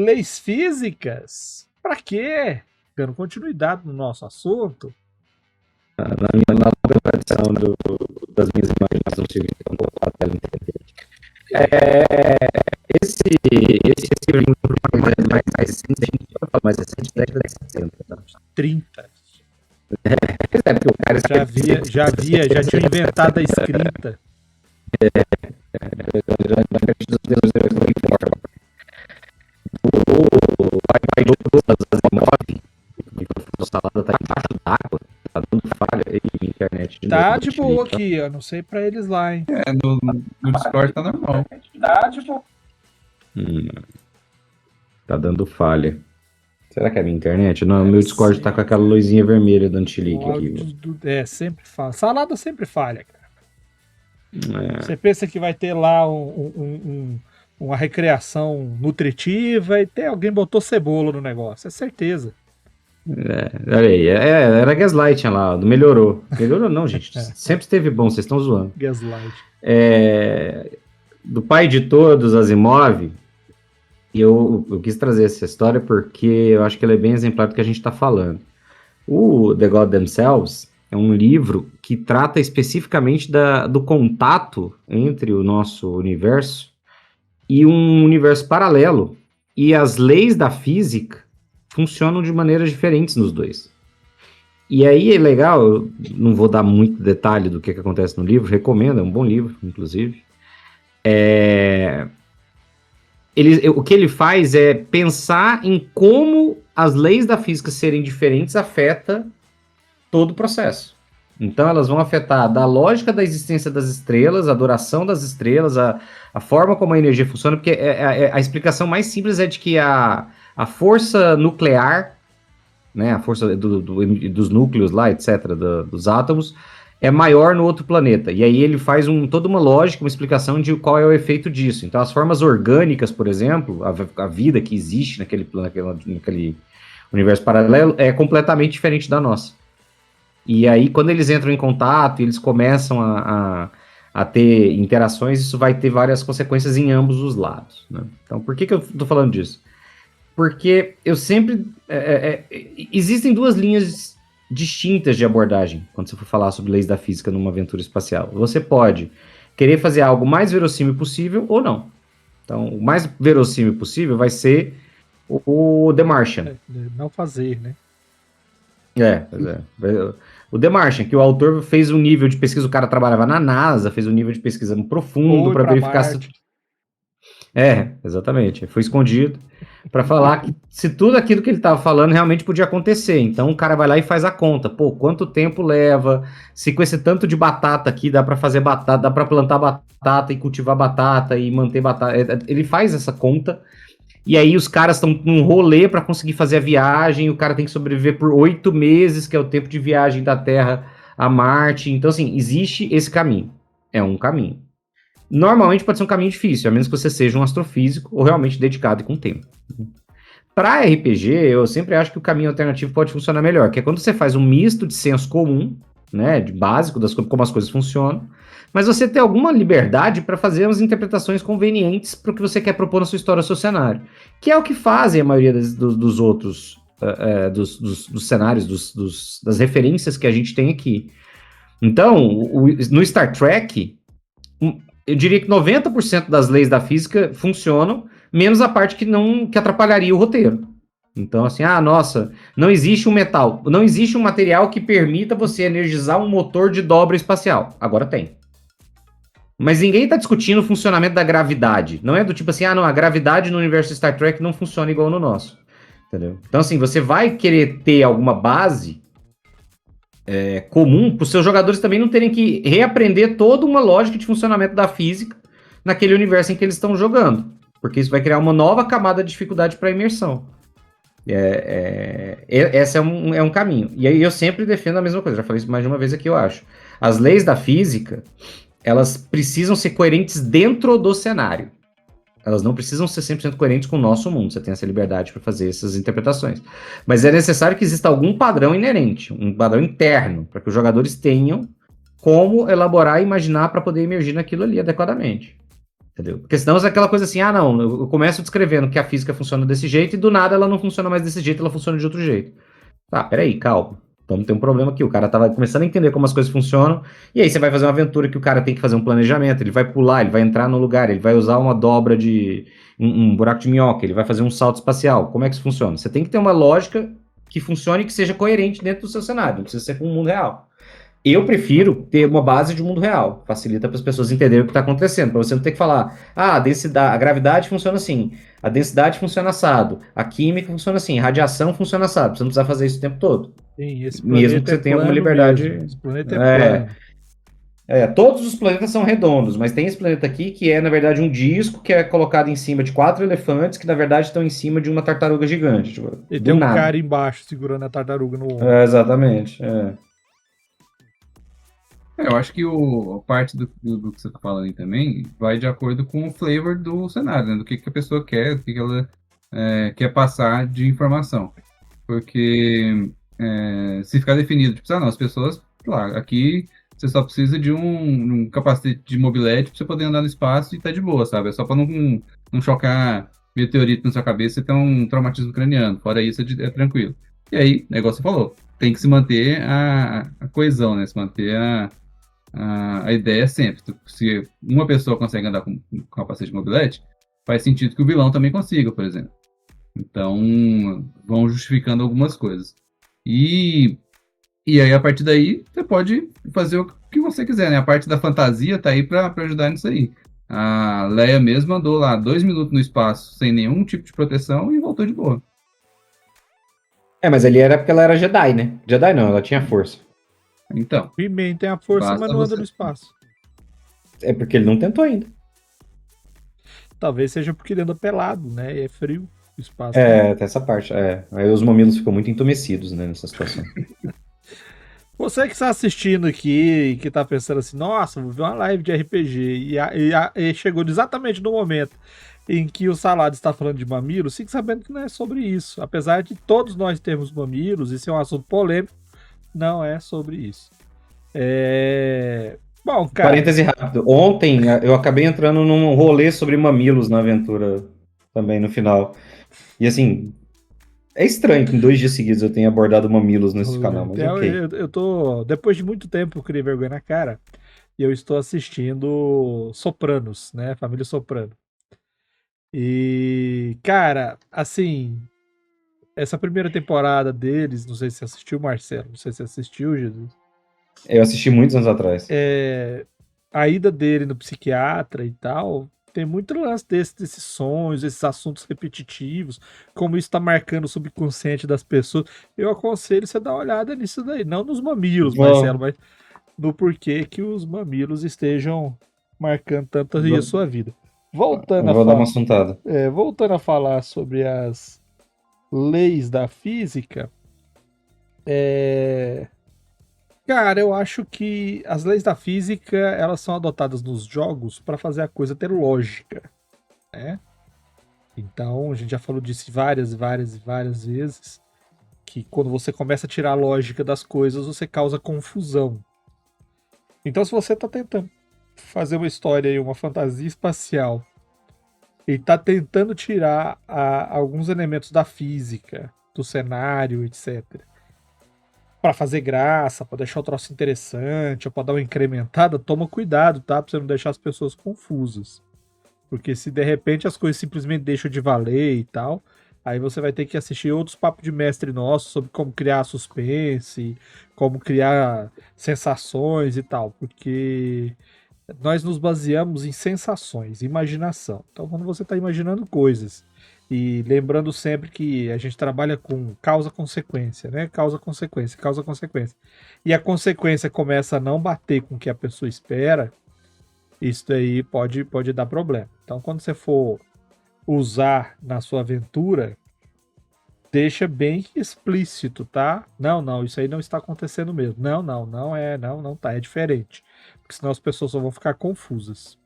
leis físicas? Pra quê? Dando continuidade no nosso assunto. Na minha nova tradição das minhas imagens no serviço que eu vou falar dela esse livro mais recente, eu falo mais recente, década de 60. Tá? 30. Porque o cara Já tinha inventado a escrita. O pai do Asimov, a salada tá embaixo d'água, tá dando falha aí na internet. Tá de boa aqui, ó. Não sei pra eles lá, hein? No Discord tá normal. Tá de boa. Tá dando falha. Será que é a minha internet? Não, meu Discord tá com aquela luzinha vermelha dando chilique aqui. Sempre falha. Salada sempre falha, cara. Você pensa que vai ter lá uma recreação nutritiva e alguém botou cebola no negócio. É certeza. Olha aí, era Gaslight lá, melhorou. Melhorou não, gente. Sempre esteve bom, vocês estão zoando. Gaslight. Do pai de todos, Asimov, eu quis trazer essa história porque eu acho que ela é bem exemplar do que a gente está falando. O The God Themselves é um livro que trata especificamente do contato entre o nosso universo e um universo paralelo. E as leis da física funcionam de maneiras diferentes nos dois. E aí é legal, eu não vou dar muito detalhe do que acontece no livro, recomendo, é um bom livro, inclusive. O que ele faz é pensar em como as leis da física serem diferentes afeta todo o processo. Então elas vão afetar da lógica da existência das estrelas, a duração das estrelas, a forma como a energia funciona, porque a explicação mais simples é de que a força nuclear, né, a força dos núcleos lá, etc., dos átomos, é maior no outro planeta. E aí ele faz toda uma lógica, uma explicação de qual é o efeito disso. Então as formas orgânicas, por exemplo, a vida que existe naquele universo paralelo é completamente diferente da nossa. E aí quando eles entram em contato, eles começam a ter interações, isso vai ter várias consequências em ambos os lados, né? Então por que eu estou falando disso? Porque eu sempre... existem duas linhas distintas de abordagem quando você for falar sobre leis da física numa aventura espacial. Você pode querer fazer algo mais verossímil possível ou não. Então, o mais verossímil possível vai ser o The Martian. Não fazer, né? O The Martian, que o autor fez um nível de pesquisa, o cara trabalhava na NASA, fez um nível de pesquisa profundo para verificar se... exatamente. Foi escondido para falar que se tudo aquilo que ele estava falando realmente podia acontecer. Então o cara vai lá e faz a conta. Pô, quanto tempo leva? Se com esse tanto de batata aqui dá para fazer batata, dá para plantar batata e cultivar batata e manter batata. Ele faz essa conta. E aí os caras estão num rolê para conseguir fazer a viagem. O cara tem que sobreviver por 8 meses, que é o tempo de viagem da Terra a Marte. Então, assim, existe esse caminho. É um caminho. Normalmente pode ser um caminho difícil, a menos que você seja um astrofísico ou realmente dedicado e com tempo. Para RPG, eu sempre acho que o caminho alternativo pode funcionar melhor, que é quando você faz um misto de senso comum, né, de básico, como as coisas funcionam, mas você tem alguma liberdade para fazer as interpretações convenientes para o que você quer propor na sua história, no seu cenário, que é o que fazem a maioria dos outros dos cenários, das referências que a gente tem aqui. Então, no Star Trek... eu diria que 90% das leis da física funcionam, menos a parte que atrapalharia o roteiro. Então, assim, nossa, não existe um metal, não existe um material que permita você energizar um motor de dobra espacial. Agora tem. Mas ninguém está discutindo o funcionamento da gravidade. Não é do tipo assim, não, a gravidade no universo Star Trek não funciona igual no nosso. Entendeu? Então, assim, você vai querer ter alguma base... comum para os seus jogadores também não terem que reaprender toda uma lógica de funcionamento da física naquele universo em que eles estão jogando, porque isso vai criar uma nova camada de dificuldade para a imersão. Esse é um caminho. E aí eu sempre defendo a mesma coisa, já falei isso mais de uma vez aqui, eu acho. As leis da física, elas precisam ser coerentes dentro do cenário. Elas não precisam ser 100% coerentes com o nosso mundo. Você tem essa liberdade para fazer essas interpretações. Mas é necessário que exista algum padrão inerente, um padrão interno, para que os jogadores tenham como elaborar e imaginar para poder emergir naquilo ali adequadamente. Entendeu? Porque senão é aquela coisa assim, não, eu começo descrevendo que a física funciona desse jeito e do nada ela não funciona mais desse jeito, ela funciona de outro jeito. Tá, peraí, calma. Então tem um problema aqui. O cara tava começando a entender como as coisas funcionam, e aí você vai fazer uma aventura que o cara tem que fazer um planejamento, ele vai pular, ele vai entrar no lugar, ele vai usar uma dobra de um buraco de minhoca, ele vai fazer um salto espacial. Como é que isso funciona? Você tem que ter uma lógica que funcione e que seja coerente dentro do seu cenário, não precisa ser com o mundo real. Eu prefiro ter uma base de mundo real. Facilita para as pessoas entenderem o que está acontecendo. Para você não ter que falar, a densidade, a gravidade funciona assim, a densidade funciona assado, a química funciona assim, a radiação funciona assado. Você não precisa fazer isso o tempo todo. Sim, esse Mesmo que você tenha alguma liberdade. Esse planeta é plano. Todos os planetas são redondos, mas tem esse planeta aqui que é, na verdade, um disco que é colocado em cima de 4 elefantes que, na verdade, estão em cima de uma tartaruga gigante. Tipo, E tem um cara embaixo segurando a tartaruga no ombro. Exatamente. Eu acho que a parte do que você tá falando aí também vai de acordo com o flavor do cenário, né? Do que a pessoa quer, do que ela quer passar de informação. Porque se ficar definido, tipo, não, as pessoas, claro, aqui você só precisa de um capacete de mobilete pra você poder andar no espaço e tá de boa, sabe? É só pra não chocar meteorito na sua cabeça e ter um traumatismo craniano. Fora isso, é tranquilo. E aí, negócio você falou, tem que se manter a coesão, né? Se manter a ideia sempre. Se uma pessoa consegue andar com capacete de mobilete, faz sentido que o vilão também consiga, por exemplo. Então, vão justificando algumas coisas. E aí, a partir daí, você pode fazer o que você quiser, né? A parte da fantasia tá aí pra ajudar nisso aí. A Leia mesmo andou lá 2 minutos no espaço sem nenhum tipo de proteção e voltou de boa. Mas ali era porque ela era Jedi, né? Jedi não, ela tinha força. Então. He-Man tem a força, mas não anda no espaço. É porque ele não tentou ainda. Talvez seja porque ele anda pelado, né? E é frio o espaço. Tem essa parte. Aí os mamilos ficam muito entumecidos, né, nessa situação. Você que está assistindo aqui e que está pensando assim, nossa, vou ver uma live de RPG e chegou exatamente no momento em que o Salado está falando de mamilos, fique sabendo que não é sobre isso. Apesar de todos nós termos mamilos, isso é um assunto polêmico, não é sobre isso. Bom, cara... Parêntese rápido. Ontem eu acabei entrando num rolê sobre mamilos na aventura também no final. E assim, é estranho que em 2 dias seguidos eu tenha abordado mamilos nesse canal, mas ok. Eu tô... Depois de muito tempo eu criei vergonha na cara e eu estou assistindo Sopranos, né? Família Soprano. E, cara, assim... Essa primeira temporada deles, não sei se você assistiu, Marcelo, não sei se você assistiu, Jesus. Eu assisti muitos anos atrás. A ida dele no psiquiatra e tal, tem muito lance desses sonhos, esses assuntos repetitivos, como isso tá marcando o subconsciente das pessoas. Eu aconselho você dar uma olhada nisso daí, não nos mamilos, Marcelo, mas no porquê que os mamilos estejam marcando tanto a sua vida. Voltando a falar sobre as leis da física, cara, eu acho que as leis da física elas são adotadas nos jogos para fazer a coisa ter lógica, né? Então, a gente já falou disso várias vezes, que quando você começa a tirar a lógica das coisas, você causa confusão. Então, se você tá tentando fazer uma história aí, uma fantasia espacial, e tá tentando tirar alguns elementos da física, do cenário, etc., para fazer graça, para deixar o troço interessante, ou para dar uma incrementada, toma cuidado, tá? Para você não deixar as pessoas confusas. Porque se de repente as coisas simplesmente deixam de valer e tal, aí você vai ter que assistir outros papos de mestre nosso sobre como criar suspense, como criar sensações e tal, porque nós nos baseamos em sensações, imaginação. Então, quando você está imaginando coisas, e lembrando sempre que a gente trabalha com causa-consequência, né? Causa-consequência, causa-consequência. E a consequência começa a não bater com o que a pessoa espera, isso daí pode dar problema. Então, quando você for usar na sua aventura, deixa bem explícito, tá? Não, isso aí não está acontecendo mesmo. Não tá, é diferente. Porque senão as pessoas só vão ficar confusas.